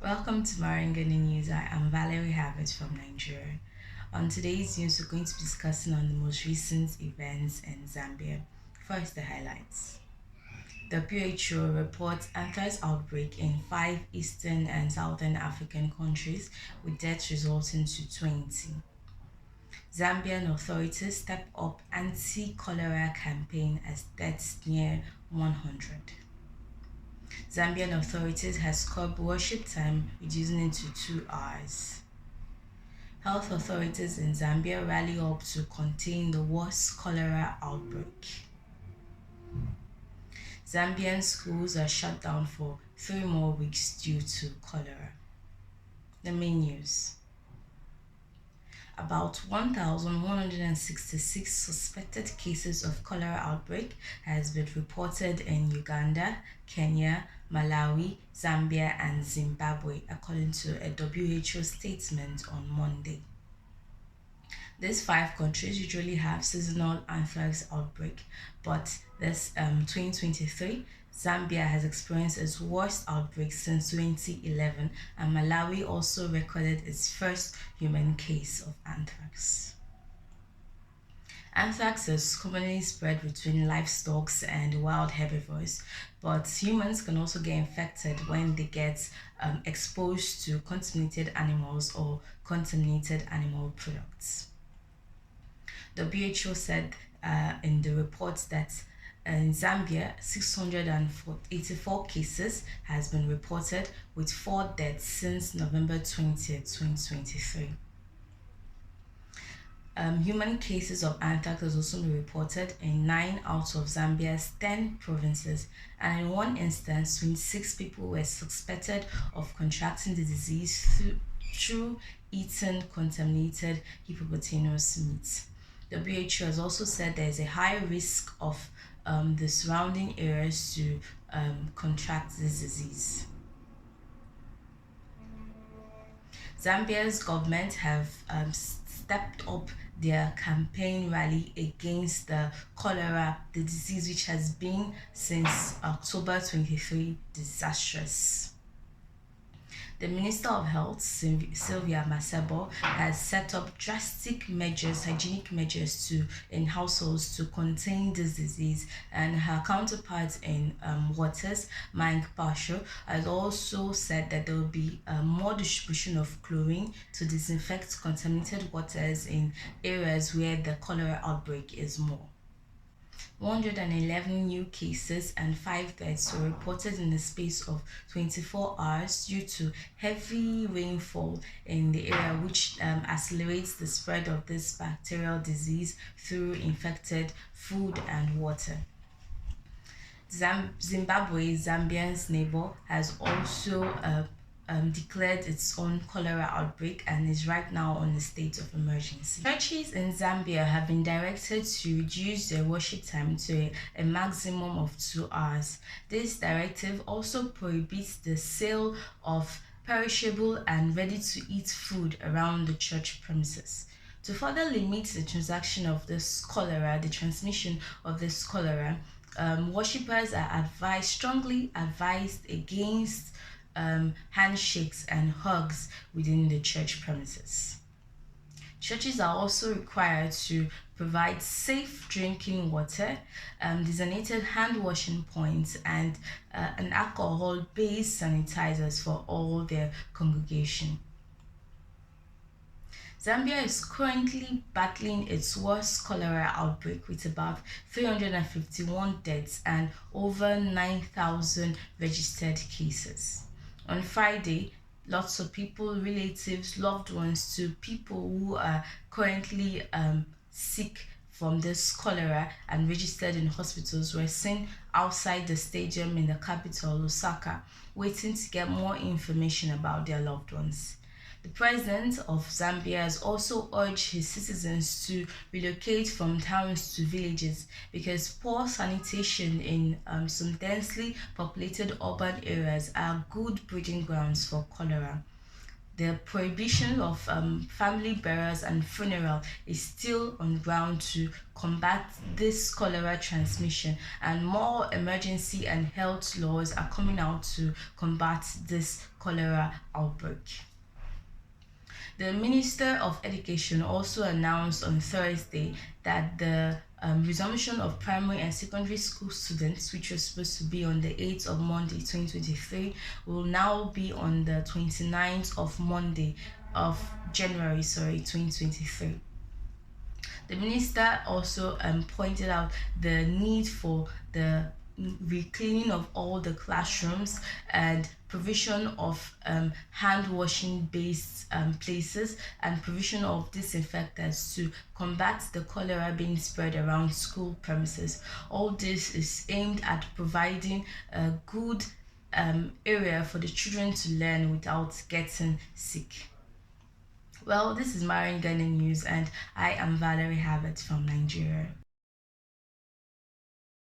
Welcome to Marangani News. I am Valerie Harvard from Nigeria. On today's news, we're going to be discussing on the most recent events in Zambia. First, the highlights. The WHO reports anthrax outbreak in 5 eastern and southern African countries, with deaths resulting to 20. Zambian authorities step up anti-cholera campaign as deaths near 100. Zambian authorities has curbed worship time, reducing it to 2 hours. Health authorities in Zambia rally up to contain the worst cholera outbreak. Zambian schools are shut down for 3 more weeks due to cholera. The main news. About 1,166 suspected cases of cholera outbreak has been reported in Uganda, Kenya, Malawi, Zambia, and Zimbabwe, according to a WHO statement on Monday. These 5 countries usually have seasonal anthrax outbreak, but this 2023, Zambia has experienced its worst outbreak since 2011, and Malawi also recorded its first human case of anthrax. Anthrax is commonly spread between livestock and wild herbivores, but humans can also get infected when they get exposed to contaminated animals or contaminated animal products. The WHO said in the report that in Zambia, 684 cases has been reported, with 4 deaths since November 20th, 2023. Human cases of anthrax has also been reported in 9 out of Zambia's 10 provinces, and in one instance, 26 people were suspected of contracting the disease through eating contaminated hippopotamus meat. The WHO has also said there is a high risk of the surrounding areas to contract this disease. Zambia's government have stepped up their campaign rally against the cholera, the disease which has been since October 23 disastrous. The Minister of Health, Sylvia Masebo, has set up drastic measures, hygienic measures in households to contain this disease, and her counterpart in waters, Mike Pasho, has also said that there will be more distribution of chlorine to disinfect contaminated waters in areas where the cholera outbreak is more. 111 new cases and 5 deaths were reported in the space of 24 hours due to heavy rainfall in the area, which accelerates the spread of this bacterial disease through infected food and water. Zimbabwe, Zambia's neighbor, has also declared its own cholera outbreak and is right now on a state of emergency. Churches in Zambia have been directed to reduce their worship time to a maximum of 2 hours. This directive also prohibits the sale of perishable and ready-to-eat food around the church premises. To further limit the transmission of this cholera, worshippers are strongly advised against handshakes and hugs within the church premises. Churches are also required to provide safe drinking water, designated hand washing points, and an alcohol-based sanitizers for all their congregation. Zambia is currently battling its worst cholera outbreak with about 351 deaths and over 9,000 registered cases. On Friday, lots of people, relatives, loved ones to people who are currently sick from this cholera and registered in hospitals were seen outside the stadium in the capital, Lusaka, waiting to get more information about their loved ones. The president of Zambia has also urged his citizens to relocate from towns to villages because poor sanitation in some densely populated urban areas are good breeding grounds for cholera. the prohibition of family burials and funeral is still on ground to combat this cholera transmission, and more emergency and health laws are coming out to combat this cholera outbreak. The Minister of Education also announced on Thursday that the resumption of primary and secondary school students, which was supposed to be on the 8th of Monday 2023, will now be on the 29th of Monday of January 2023. The minister also pointed out the need for the recleaning of all the classrooms and provision of hand washing based places and provision of disinfectants to combat the cholera being spread around school premises. All this is aimed at providing a good area for the children to learn without getting sick. Well, this is Marian Ghana News, and I am Valerie Habert from Nigeria.